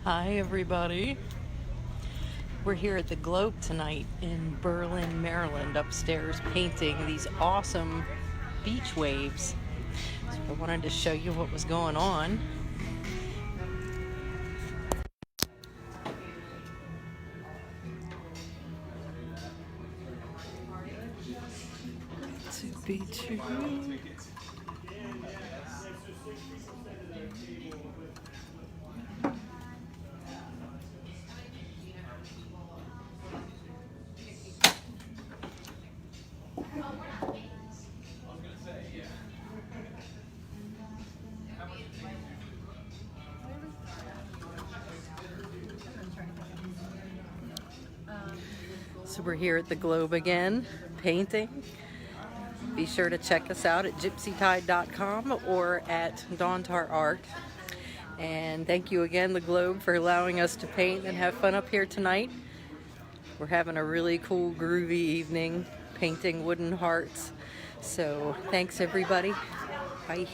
Hi everybody. We're here at the Globe tonight in Berlin, Maryland, upstairs painting these awesome beach waves. So I wanted to show you what was going on. To be true. So we're here at the Globe again, painting. Be sure to check us out at gypsytide.com or at Dawn Tarr Art. And thank you again, the Globe, for allowing us to paint and have fun up here tonight. We're having a really cool, groovy evening painting wooden hearts. So thanks everybody. Bye.